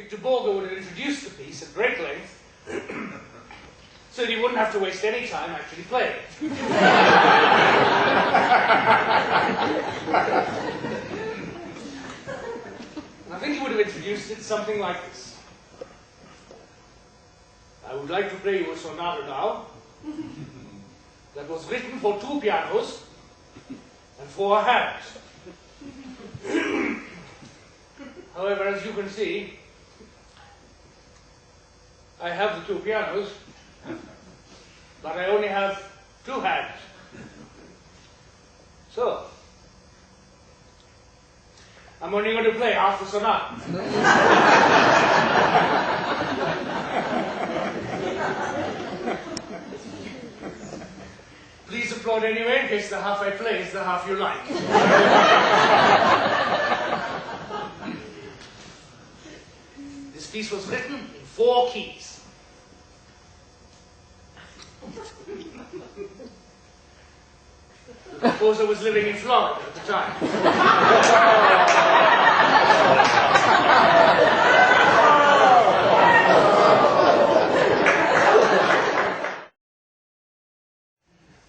Victor Borger would have introduced the piece at great length so that he wouldn't have to waste any time actually playing it. And I think he would have introduced it something like this. I would like to play you a sonata now that was written for 2 pianos and 4 hands. However, as you can see, I have the 2 pianos, but I only have 2 hands. So, I'm only going to play half the sonata. Please applaud anyway, in case the half I play is the half you like. This piece was written in 4 keys. The composer was living in Florida at the time.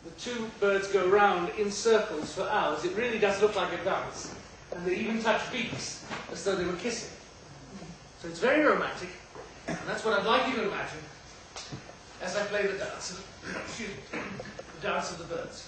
The 2 birds go round in circles for hours. It really does look like a dance. And they even touch beaks, as though they were kissing. So it's very romantic, and that's what I'd like you to imagine as I play the dance. Excuse me, the dance of the birds.